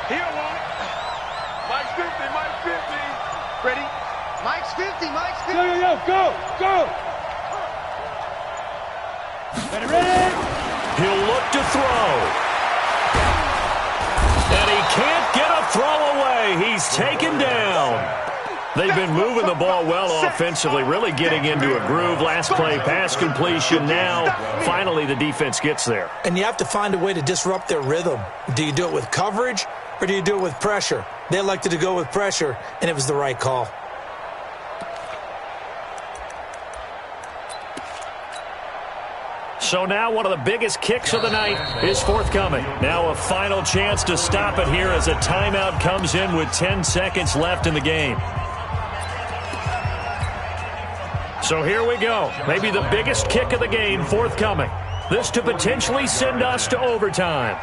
He don't want it. Mike's 50. Ready? Mike's 50. Go. Ready. He'll look to throw. And he can't get a throw away. He's taken down. They've been moving the ball well offensively, really getting into a groove. Last play, pass completion. Now, finally, the defense gets there. And you have to find a way to disrupt their rhythm. Do you do it with coverage, or do you do it with pressure? They elected to go with pressure, and it was the right call. So now one of the biggest kicks of the night is forthcoming. Now a final chance to stop it here as a timeout comes in with 10 seconds left in the game. So here we go. Maybe the biggest kick of the game forthcoming. This to potentially send us to overtime.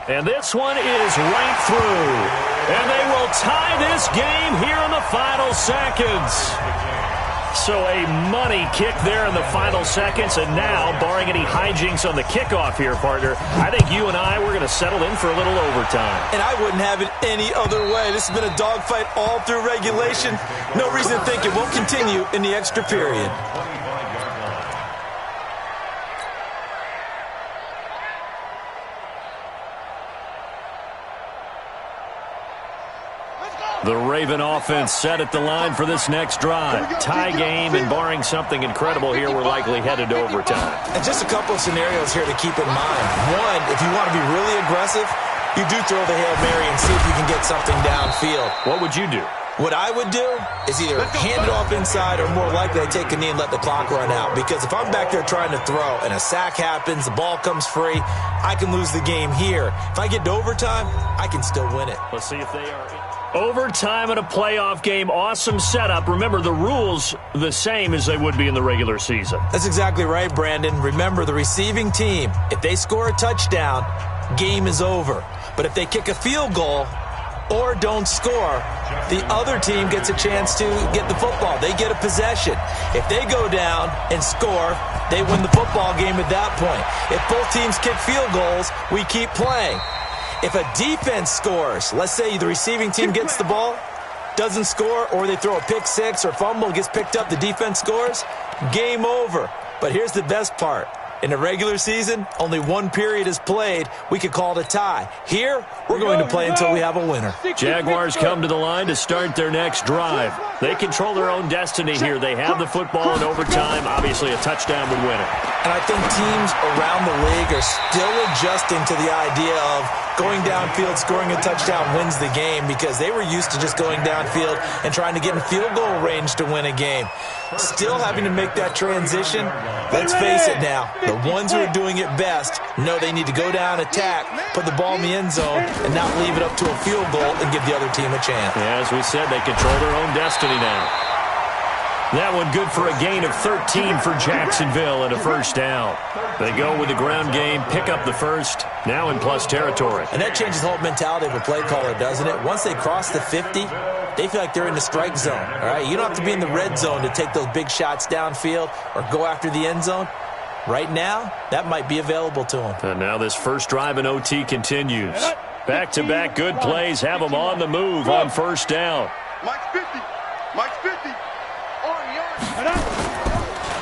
And this one is right through. And they will tie this game here in the final seconds. So a money kick there in the final seconds. And now, barring any hijinks on the kickoff here, partner, I think you and I, we're going to settle in for a little overtime. And I wouldn't have it any other way. This has been a dogfight all through regulation. No reason to think it won't continue in the extra period. The Raven offense set at the line for this next drive. Tie game, and barring something incredible here, we're likely headed to overtime. And just a couple of scenarios here to keep in mind. One, if you want to be really aggressive, you do throw the Hail Mary and see if you can get something downfield. What would you do? What I would do is either hand it off inside or more likely I take a knee and let the clock run out. Because if I'm back there trying to throw and a sack happens, the ball comes free, I can lose the game here. If I get to overtime, I can still win it. Let's see if they are in. Overtime in a playoff game, awesome setup. Remember, the rules the same as they would be in the regular season. That's exactly right, Brandon. Remember, the receiving team, if they score a touchdown, game is over. But if they kick a field goal or don't score, the other team gets a chance to get the football. They get a possession. If they go down and score, they win the football game at that point. If both teams kick field goals, we keep playing. If a defense scores, let's say the receiving team gets the ball, doesn't score, or they throw a pick six or fumble, gets picked up, the defense scores, game over. But here's the best part. In the regular season, only one period is played. We could call it a tie. Here, we're going to play until we have a winner. Jaguars come to the line to start their next drive. They control their own destiny here. They have the football in overtime. Obviously, a touchdown would win it. And I think teams around the league are still adjusting to the idea of going downfield, scoring a touchdown wins the game, because they were used to just going downfield and trying to get in field goal range to win a game. Still having to make that transition. Let's face it now, the ones who are doing it best know they need to go down, attack, put the ball in the end zone, and not leave it up to a field goal and give the other team a chance. Yeah, as we said, they control their own destiny now. That one good for a gain of 13 for Jacksonville and a first down. They go with the ground game, pick up the first, now in plus territory. And that changes the whole mentality of a play caller, doesn't it? Once they cross the 50, they feel like they're in the strike zone. All right, you don't have to be in the red zone to take those big shots downfield or go after the end zone. Right now, that might be available to them. And now this first drive in OT continues. Back-to-back good plays have them on the move on first down. Mike's 50. Mike's 50.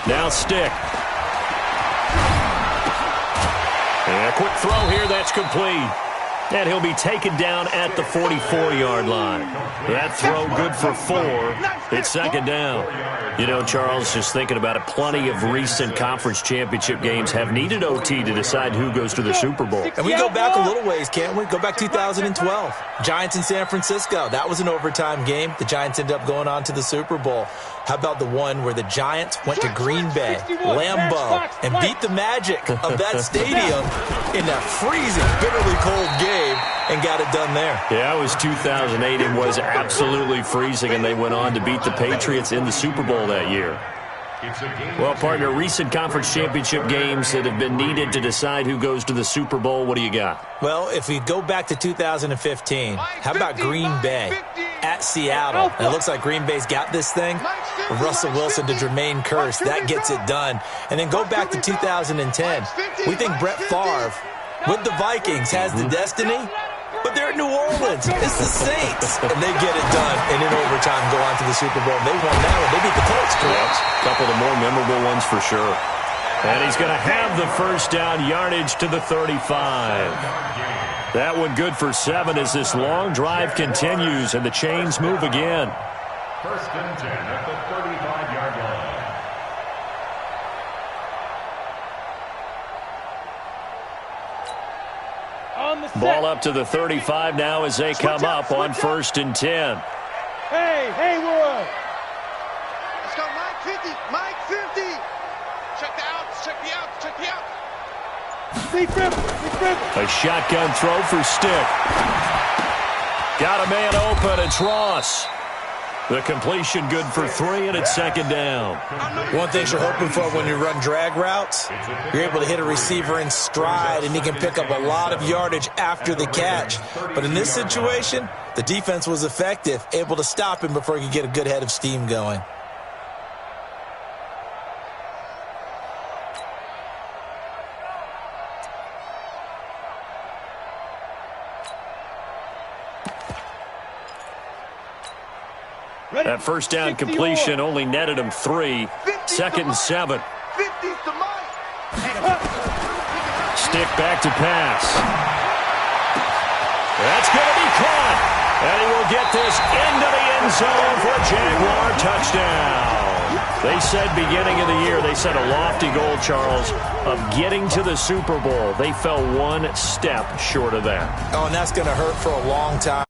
Now stick. And a quick throw here, that's complete. And he'll be taken down at the 44-yard line. That throw good for 4. It's second down. You know, Charles, just thinking about it, plenty of recent conference championship games have needed OT to decide who goes to the Super Bowl. And we go back a little ways, can't we? Go back 2012. Giants in San Francisco. That was an overtime game. The Giants ended up going on to the Super Bowl. How about the one where the Giants went to Green Bay, Lambeau, and beat the Magic of that stadium in that freezing, bitterly cold game and got it done there? Yeah, it was 2008. It was absolutely freezing, and they went on to beat the Patriots in the Super Bowl that year. Well, partner, recent conference championship games that have been needed to decide who goes to the Super Bowl, what do you got? Well, if we go back to 2015, how about Green Bay at Seattle? And it looks like Green Bay's got this thing. Russell Wilson to Jermaine Kearse, that gets it done. And then go back to 2010. We think Brett Favre with the Vikings has the destiny, but they're at New Orleans. It's the Saints. And they get it done. And in overtime, go on to the Super Bowl. They won that one. They beat the Colts, correct? A couple of the more memorable ones for sure. And he's going to have the first down, yardage to the 35. That one good for 7 as this long drive continues and the chains move again. First and 10 at the 35-yard line. Ball up to the 35 now as they come up on 1st and 10. Hey, Haywood. Let's go, Mike 50. Mike 50. Check the outs. Check the outs. Check the outs. Big 50. Big 50. A shotgun throw for Stick. Got a man open. It's Ross. The completion good for 3, and it's 2nd down. One thing you're hoping for when you run drag routes, you're able to hit a receiver in stride, and he can pick up a lot of yardage after the catch. But in this situation, the defense was effective, able to stop him before he could get a good head of steam going. That first down completion only netted him 3. 2nd and 7. 50's to Mike. Stick back to pass. That's going to be caught. And he will get this into the end zone for a Jaguar touchdown. They said beginning of the year, they set a lofty goal, Charles, of getting to the Super Bowl. They fell 1 step short of that. Oh, and that's going to hurt for a long time.